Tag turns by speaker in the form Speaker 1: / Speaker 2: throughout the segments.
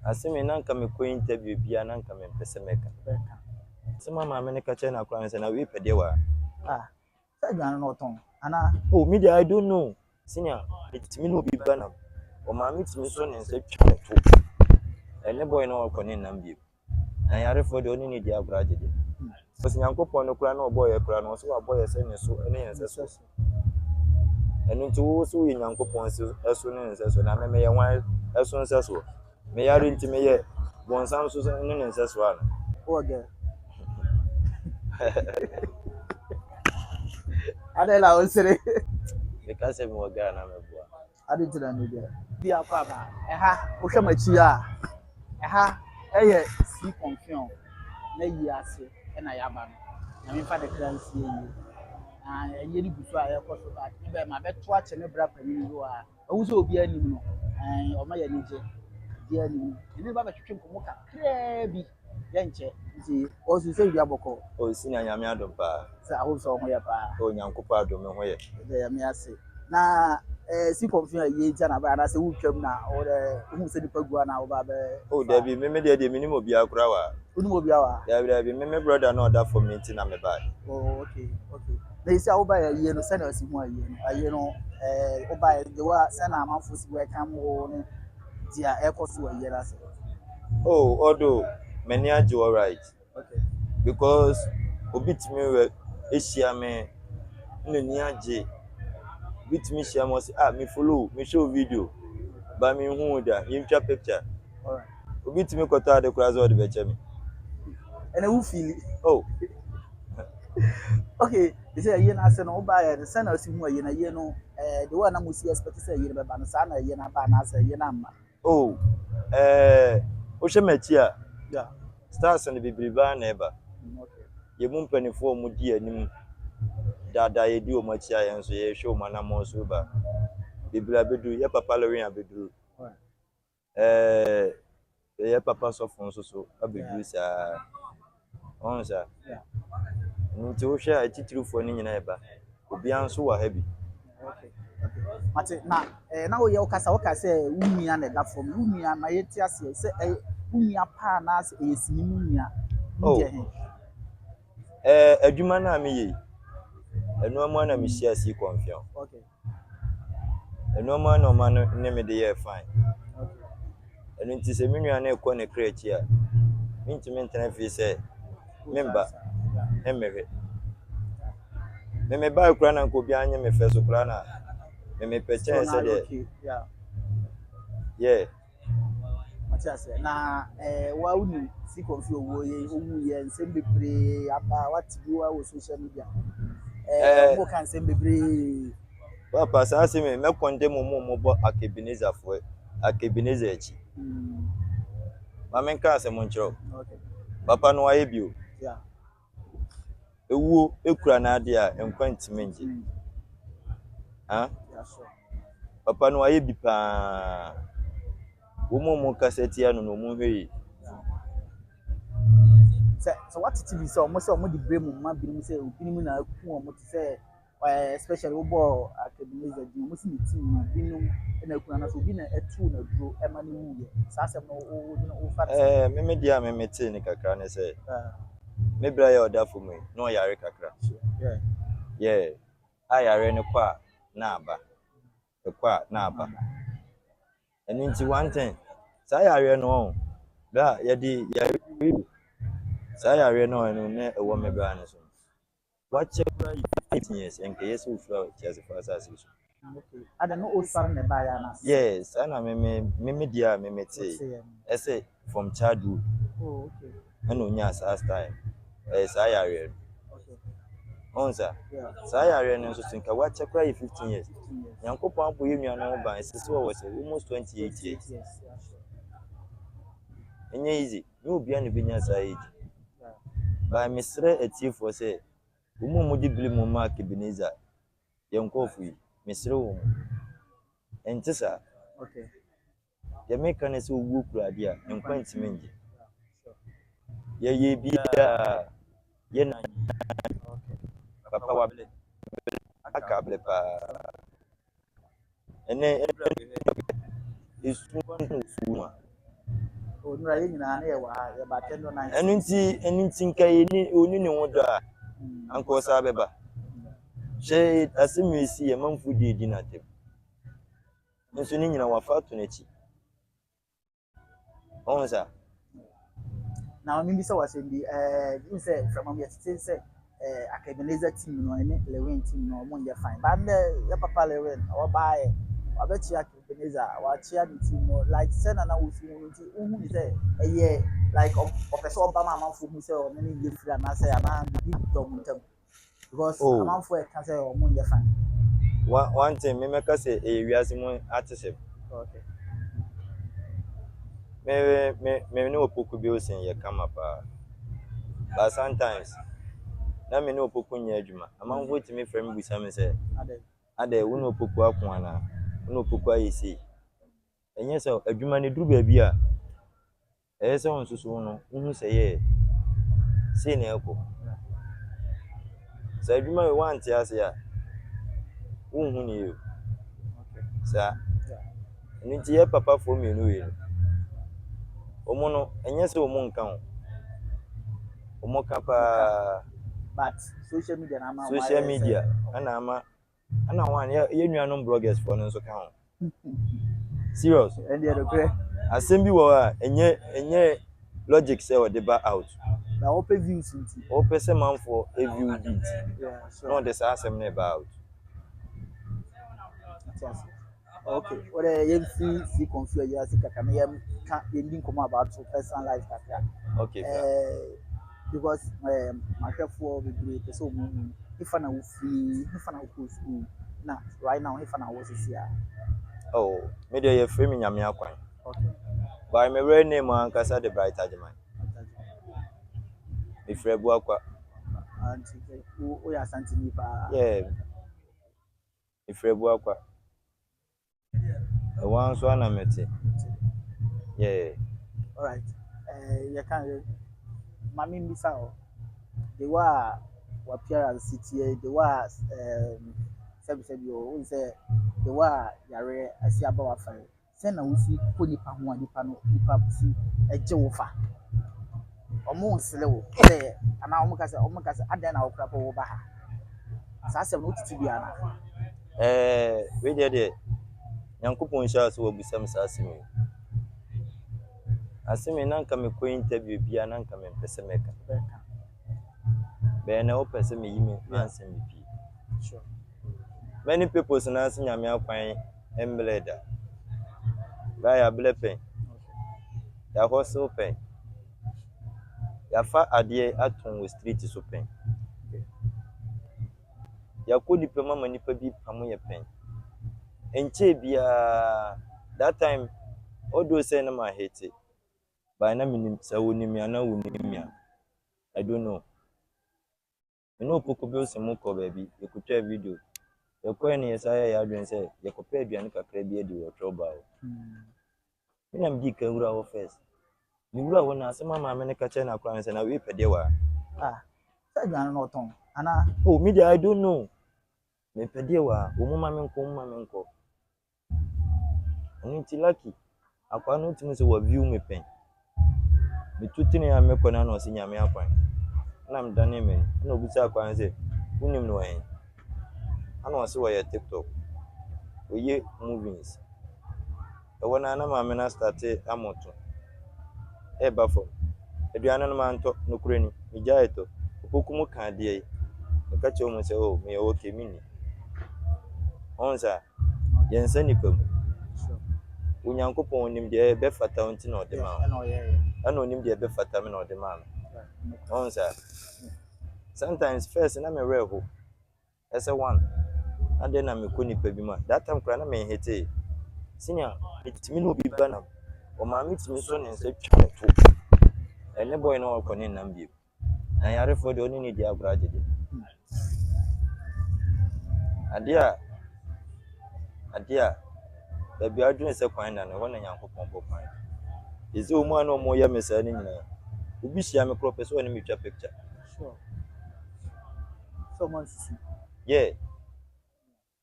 Speaker 1: aseme nanka me ko interview bia nanka me pese meka sema maame ne ka che na kwa se na we pede wa
Speaker 2: say gwan no ton ana
Speaker 1: oh media I don't know senior it me no be bana o maame timi so ne nse twa to ene boy no ko ne nam bi na yare for de oni ne dia bra jede so nyankopon no kura na oboy e kura no so aboy se ne so ene yense so enu nti wo so ye nyankopon so eso ne nse so na me ye wan eso nse so me yare nti me ye bonsam so ne nse so ana
Speaker 2: oge adela osere
Speaker 1: because se mo ga na me bua
Speaker 2: adi tira no dia kwa ba wo hwe machi a si confusion na yi ase na ya ba no na me fa de crancy yi ye ni busu a ye ko so ba be ma be to a che ne bra pani yo a wo so obi anim no o ma ya ni je dia anim ni ba ba twetwe ko mo ka bi ye nche nti o so se wi aboko
Speaker 1: o si na nyame adom pa
Speaker 2: sa ho so ho ya pa
Speaker 1: o nyankopon adom ho ye
Speaker 2: de ya me ase na si confusion ye ntia na ba na se wo twam na o de hu se dipa gua na wo ba be
Speaker 1: oh Debbie me de minimum obi akura wa
Speaker 2: unu mo bia wa
Speaker 1: Debbie me brother no order for me nti na me buy
Speaker 2: oh okay na isi a wo ba ya ye no se na si mu aye no wo ba de wa se na amanfo si we kam wo ne dia ekoso wa ye la se
Speaker 1: oh although many are all right
Speaker 2: okay
Speaker 1: because obitimi we ehia me nani age bitimi hia mo say me follow me show video ba me hu da me twa picture
Speaker 2: all right
Speaker 1: obitimi kota de kura zo de be che me
Speaker 2: and who feel
Speaker 1: oh
Speaker 2: okay they say ye na se no wo ba ya se na si mu aye na ye no the one na mo si expect say ye be ba no sa na ye na ba na say ye na ma
Speaker 1: oh o hwe machi a
Speaker 2: yeah
Speaker 1: stars and bibriba na eba
Speaker 2: okay
Speaker 1: ye mu mpanifo mu di anim dada ye di o machi a yenso ye hwe o manamo so ba bibra bedu ye papa lawin abedu ye papa so fon so abedu sa on sa
Speaker 2: yeah
Speaker 1: nti wo hwe a titirufo ni nyina eba obi anso wa ha bi
Speaker 2: okay mate na wo ye okasa wunua na da fom wunua na ye ti ase se wunua pa na ase ye sini wunua nje
Speaker 1: adwuma na me yi enu ama na me share si confiance
Speaker 2: okay
Speaker 1: enu ama na ma ne me de ye fine
Speaker 2: okay
Speaker 1: enu nti se me nua na ekọ ne krechi a minti mentena fi se memba emmewe me ba kura na nko bi anye me fe so kura na me pechen se de yeah
Speaker 2: matiase na wa unu si konfi owo ye nsem bebre aba watibi wa wo social media mo kan nsem bebre
Speaker 1: papa sa se me konde mo bo akebineza fo akebineza echi ma men ka se mo nchro
Speaker 2: okay
Speaker 1: papa no aye bio
Speaker 2: yeah
Speaker 1: ewuo ekura na ade a enkwantima nje ha
Speaker 2: yeah sure
Speaker 1: papa no aye bi pa wo mo kaseti anu no mo hwe
Speaker 2: so what TV so mo di brem ma binim say obinim na ku mo ti say especially wo ball academics di mo si team no binim na ku na so bi na etu na duro e ma ni mu ye sa asem no wo fa
Speaker 1: me dia me te ni kakra ne say me bra ya order for me no yare kakra yeah ayare ne kwa na aba kwa na aba eni nti one thing sa yare no da ya di yare sa yare no eno ne ewo me bra ne so watch 15 years enke yesu flow chese for us so
Speaker 2: okay ada no osar ne ba ya na
Speaker 1: yes ana me dia me te ese from childhood
Speaker 2: oh okay
Speaker 1: eno nya sa style sa yare
Speaker 2: okay
Speaker 1: onza sa yare no so tinka watch 15 years yankopon apo yenu ana ho ban sisi wo was almost 28 years enye easy no obi an binya sa age ba misre atiefo say umu di bili mu mark Ebenezer yankofu yi misre wo entisa
Speaker 2: okay
Speaker 1: ya meka ne se owu kurade a enkwantima nje ye bia ye na papa wa akable pa ene isu ma
Speaker 2: onura yɛ nyinaa ne yɛ wɔ ha yɛ ba 10 to 9.
Speaker 1: ɛno nti nka yɛni oni ne ho dɔ a anka ɔsa bɛba hyɛ asɛm esi yɛ manfo de edi n'atam nso ne nyina wafa ato n'akyi ɔho sa
Speaker 2: na ɔno bi sɛ wasɛm bi n sɛ from am yɛtete sɛ Ebenezer team no ɛne Lewin team no ɔmo nyɛ fine ba ndɛ yɛ papa Lewin ɔbaayɛ wabɛkyia Ebenezer wakyia ne team no like sɛ na wofi mu nti wohu ne sɛ ɛyɛ like ɔpɛ sɛ ɔba ma amanfo hu sɛ ɔmo ne yɛ firi anaasɛ anaa bibi dɔm ntam because amanfo ɛka sɛ ɔmo nyɛ fine.
Speaker 1: One thing, me make say e wiase mu atese.
Speaker 2: Okay.
Speaker 1: Me no opoku bi o sen ye kama pa. But sometimes na me no opoku nya adwuma. Amanfo timi frame busa me say ade wo no opoku akon ana. Wo no opoku ayesi. Enye say adwuma ne duru ba bi a. Eye say won susu no, hu say ye. Sei na ekọ. Say adwuma we want ase a. Wo hu ni yo. Sa nti ye papa for me no we omo no enye se omo nka ho omo ka pa
Speaker 2: but social media
Speaker 1: ana wan ye nuanom bloggers for no so ka ho serious
Speaker 2: and the other
Speaker 1: asem bi wo a enye logic say o de ba out
Speaker 2: na open views nti
Speaker 1: open se man for a view bit
Speaker 2: yeah sure
Speaker 1: no the asem na ba out.
Speaker 2: Okay, what you see confuse you as kaka me can ending come about personal life kaka.
Speaker 1: Okay.
Speaker 2: Because my careful be great so if na we free if na we school now right now if na was here.
Speaker 1: Oh, me dey frame nyame akwan.
Speaker 2: Okay.
Speaker 1: By my real name Ankasa the Bright Ajiman. If Rebu Aqua.
Speaker 2: And we are Santini pa.
Speaker 1: Yeah. If Rebu Aqua. The one so na meti. Yeah.
Speaker 2: All right. You can Mami Misao. They were appearance city, they were said you say they were yare as ya bawa fire. Send na wusi ko nipa ho nipa no nipa si eje wo fa. Omo nsele wo say ana omo ka say adan na okra pa wo ba ha. Sa asem no titi bia na.
Speaker 1: We dey Nyankopon sha so obusam sa asemi. Asemi na nka me ko interview bia na nka me pese meka. Be na o pese me yimi ansem bi.
Speaker 2: Sure.
Speaker 1: Many people na se nyame akwan embleda. Ba ya blepen. Ya hustle pen. Ya fa ade aton we street so pen. Ya ko dipa mama nipa bi pamo ye pen. Enche bia that time odo say na ma hate. By na minim sa wonimi ana wonimi. I don't know. You know poko bi o se mo ko ba bi, e kutwa video. E ko ene yesa ya adwen say ye ko pa aduane kakra bi adi wo trouble. Ina mdi ka wura wo first. Ni wura wo na asema ma me ne ka che na kwan say na we pede wa.
Speaker 2: Say gan no ton. Ana
Speaker 1: Oh, me I don't know. Me pede wa, wo mama me nko. Nti lucky. Akwa no timi se wa view me pen. Me tutini ya me ko na no se nyame akwan. Na m dane me. Na obusa akwan say, "Unim no en." Ana o se wa ya TikTok. Oye movies. E wona na ma me na start amoto. E ba fo. Eduane no ma nto no kurani. Me gya eto. Opoku mu ka de yi. E ka che o mo say, "Oh, me o okay mini." Onza. Yensa nipam. Unyankopon onim de be fata onti na ode ma. Ana onim de be fata me na ode ma. Onza. Sometimes first na me reho. Ese one. And then na me ko nipa bi ma. That time kra na me hete. Senior, itimi no bi ba na. O ma me timi so ne nsa twa to. Ene boy na o ko ne nam bi. Na yare for de oni ni dia agura agede. Adia baby adwene se kwan na no na Nyankopon bo kwan. Ezi o mu ana o mo ya mesa ni nyina. Obi hia me kro pese o ne me twa picture.
Speaker 2: sure. So much.
Speaker 1: Yeah.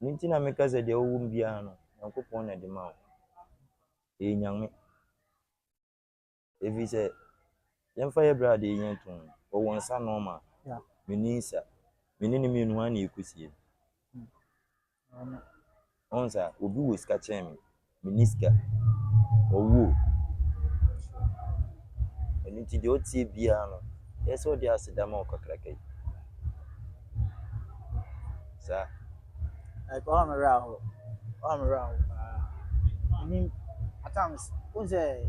Speaker 1: Ninti na me ka ze de o wum bia no Nyankopon na de ma o. E nyame. If he said, "Young fire brother, young tone, or one son normal."
Speaker 2: Yeah.
Speaker 1: Minisa, meaning one you could see. Onza, Ubu was catching me, Miniska, or woo. And into the old sea piano. Yes, what they are said, I'm all cracky. Sir,
Speaker 2: Like I'm around. I mean, at times, who's a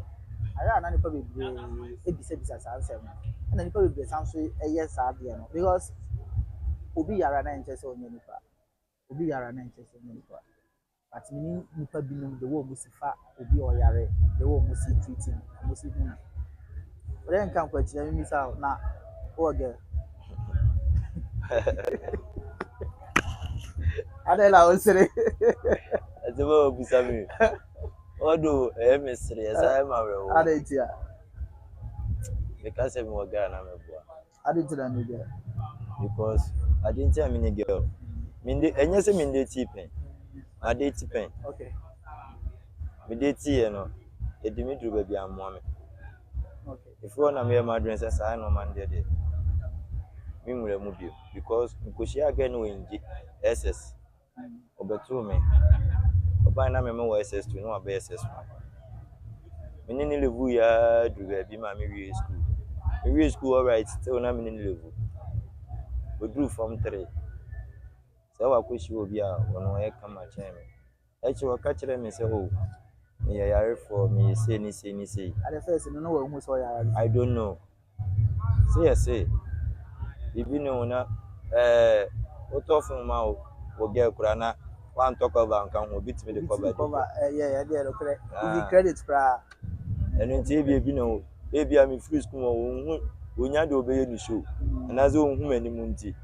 Speaker 2: I ran any probably a bisa answer. And then probably sounds a yes, because Obi Yara Nanchess or Nipa. Obi Yara Nanchess or Nipa. But meaning Nipa Binum, the war Musifa, Obi or Yare, the war Musi treating, Musi. But then come question miss out now. Oh, girl. I don't know, say.
Speaker 1: as the world be some. Although, mystery, as I am
Speaker 2: I
Speaker 1: a
Speaker 2: didn't hear.
Speaker 1: because I'm more Ghana,
Speaker 2: I didn't know.
Speaker 1: because I didn't tell me girl. Minde, and yes, I mean the tipping. I did tipping.
Speaker 2: Okay.
Speaker 1: Me did tea, you know. A Dimitri baby, I'm woman.
Speaker 2: Okay.
Speaker 1: If one of my addresses, I know man did it. Me will remove you because she again win SS. Obetu me. Oba na me mo SS2 no aba SS1. Me ni level ya do baby ma me we school. Me we school alright still na me ni level. We do from 3. So wa kwashi obi a wono e kama chen me. E chi wa ka kire me say oh me yare for me say ni.
Speaker 2: At the first, no one who saw you.
Speaker 1: I don't know. Say bibi no na what of ma o get kura na one talk about kan ho bit me the cover.
Speaker 2: Yeah, okay. Give credit for.
Speaker 1: And then ebi no ebi am free school o onya de obeye ni show. And as o hu anim nti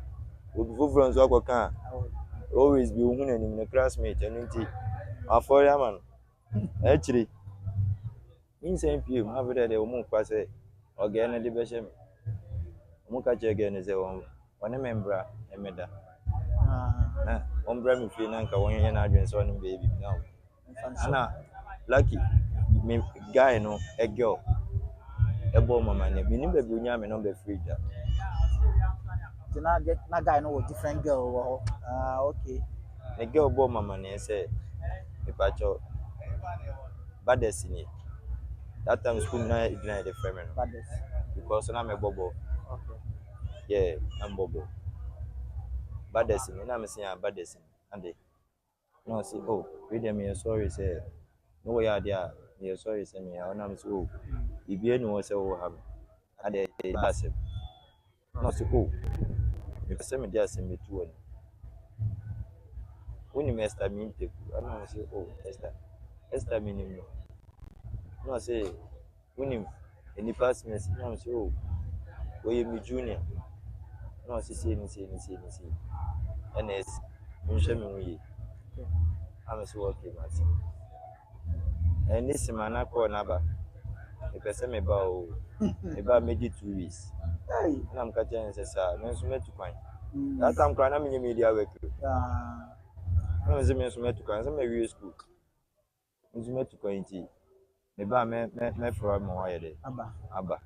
Speaker 1: obi foforo nso akoka always be hu anim na classmate and nti afori man actually in same pm avere de o mu kwa se oga na de be she me mu ka che again say one member emeda na ombra me fie na nka won ye na adwen so no baby now ana lucky me guy no a girl ebo mama ne me ni baby onya me number free da
Speaker 2: Na guy no with different girl. Okay.
Speaker 1: the girl bo mama ne say if I cho baddest ni that time school na ignite the friend no because na me bobo
Speaker 2: Okay.
Speaker 1: yeah I'm bobo baddest ni na me say baddest and they no say oh read me sorry say no way there me sorry say me I na me say oh ibie no say oh have ade basem no say oh me say me there say me too when you Esther me take I say oh Esther me no say when you any pass me no say oh we me junior no say ni ns me show me we I'm say okay man and this man na call na ba e pese me ba o e ba me di 2 weeks
Speaker 2: Hey.
Speaker 1: na am ka tell say sir me so metu kwan that time kwan na me media work no say me so metu kwan say me we school me so metu kwan ti me ba me from mo wa ye aba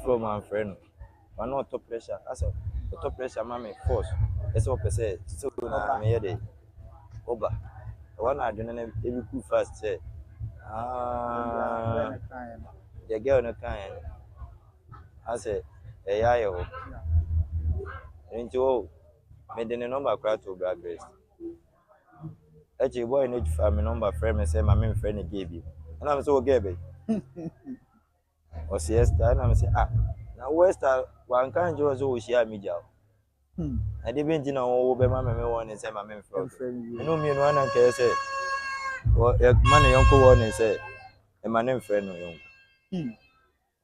Speaker 1: from my friend one not top pressure as a top pressure mama force that's what say so na me ye dey oba one adwene na e be cool fast say the girl no kan I say yeah yo nti me de ne number cry to Black Grace actually boy need to find my number friend me say my main friend gave you and I'm so okay be o siesta and I'm say na Wester one kan jo so share media I dey been na wo be ma me won say my main friend no me no an kan say o man yonko won say e my name friend no yonko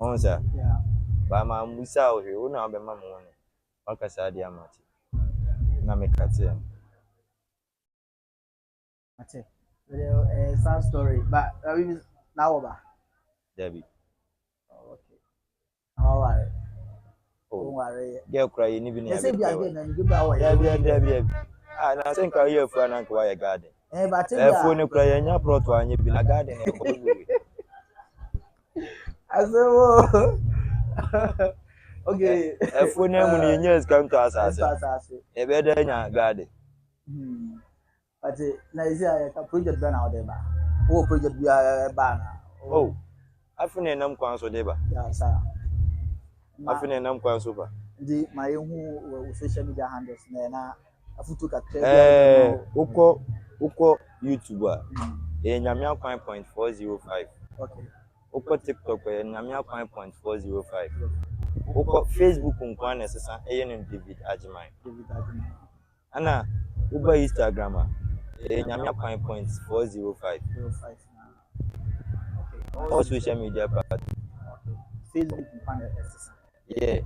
Speaker 1: on say
Speaker 2: Yeah.
Speaker 1: ba ma musa o he wo na be ma mo won wakasa dia mati na me kate
Speaker 2: Ate. Sad story, but now over.
Speaker 1: Debbie
Speaker 2: Okay. All right.
Speaker 1: oh
Speaker 2: Don't worry.
Speaker 1: girl cry ni bi ni
Speaker 2: They say be again and give away.
Speaker 1: Debbie na sen ka you fu na kwa ya garden
Speaker 2: But
Speaker 1: e fu ni cry nya plot wa nya bi na garden e ko bi
Speaker 2: Aso. Okay.
Speaker 1: Phone mu ni nya scan to asase.
Speaker 2: Asase.
Speaker 1: E be da nya garden.
Speaker 2: But na isi a project bɛ na ɔde ba. Wo project bi a ba na.
Speaker 1: Oh. Afune nam kwan so de ba.
Speaker 2: Ya sa.
Speaker 1: Afune nam kwan so ba.
Speaker 2: Di ma yehu social media handles na afutu kakra bi
Speaker 1: uko YouTube a. Nyamia kwan .405.
Speaker 2: Okay.
Speaker 1: Uko TikTok e nyamia kwan .405. Uko Facebook nkwan na sesa eye David Ajiman. Ana uba Instagram a nyamia kwan .405. All social media part.
Speaker 2: Facebook nkwan na sesa.
Speaker 1: Yeah.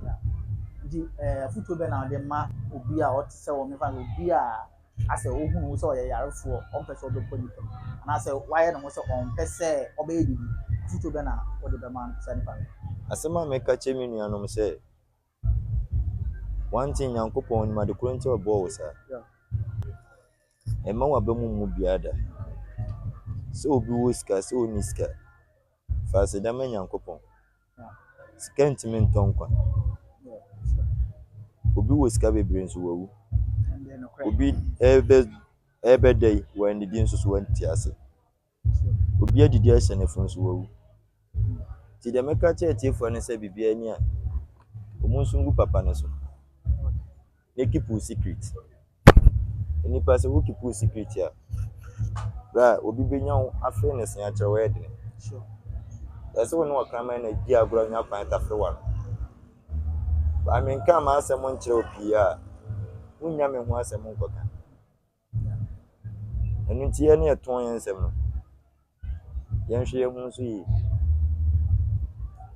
Speaker 2: Di afutu be na de ma obi a otse wo me fa obi a ase ohunu so ye yarefo on pese obepo ni pem na ase waye no so on pese obeyedi afutu be na wo de be man se nfa
Speaker 1: Asema meka chemi nuanom se one thing Nyankopon ni madekoro nti obo wo sa. Ema wa ba mu biada. So obi wo sika so oni sika. Fa se da ma Nyankopon. Sika ntimi ntonkwa. Obi wo sika bebre nso wawu. Obi ebe dai wa ndidi nso so wanti ase. Obi adidi ahye ne fun so wawu. Ti de meka tiefo ne se bibia ni a omunsungu papa ne so. Ne keep secret. Any person who keep secret here. Right, obi benya wo afa ne sen akyere we de.
Speaker 2: sure
Speaker 1: That's when no crime na di agro nya kwan tafre wa. Ba me nka ma asem nkyere opi a. Unya me ho asem nkoka. Enu nti ye ne eton ye nsem no. Ye nhwe ye hu so yi.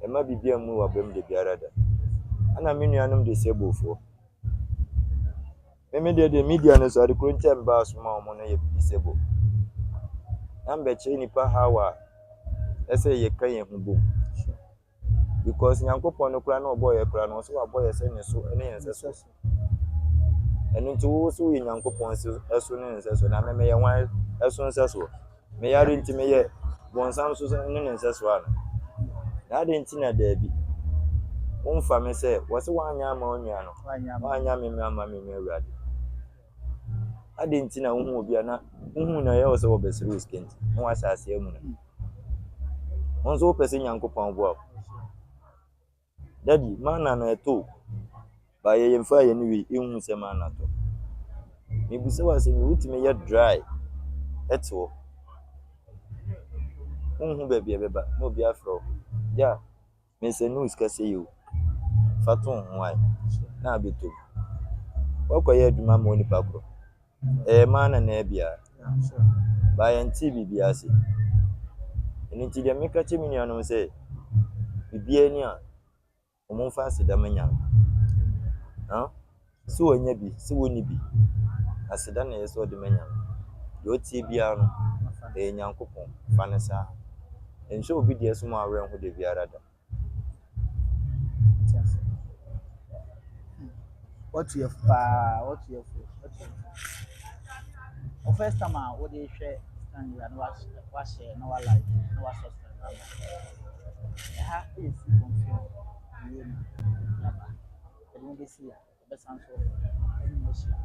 Speaker 1: Ema bibia mu wa bam de biara da. Ana me nuanom de se bofo. Me de media no so ade kro ntia me ba asoma omo na ye disable. Ambe che nipa hawa ese ye kan ye hu bom. Because Nyankopon no kura na obo ye kura no so abo ye se ne so ene ye se so. Enu nti wo so ye Nyankopon so eso ne nse so na me ye wan eso nse so. Me yare nti me ye bonsam so ne nse so ana. Na de nti na da bi. Wonfa me se wo se wanya ama onua no. Wanya me ama me awurade. Ade nti na wo obi ana wo na ye wo se wo besiri uskent. No wa sase amu na. Won so pese Nyankopon bo. Daddy mana na eto. Ba ye yemfa ye ni wi ehun se mana to. Me bi se wa se mi wutime ye dry. Eto. Unhu ba bia beba no bia fro. Ja. Me se news ka se yo. Faton why. Na beto. Wakoye aduma ma oni pakro. Mana na bia. Ba ye nti bibia se. Eni ti de meka chemi nuanom se bibia ni a omumfa aseda manya. So wonya bi, so woni bi. Aseda na yeso de manya. De otie bia no Nyankopon fa ne sa. Enhwe obi de eso ma awe ho de biara da.
Speaker 2: What you o first time what they share stand you and what share no like no what subscribe. Ha is confused. You know. But when they see ya, the sound so any motion.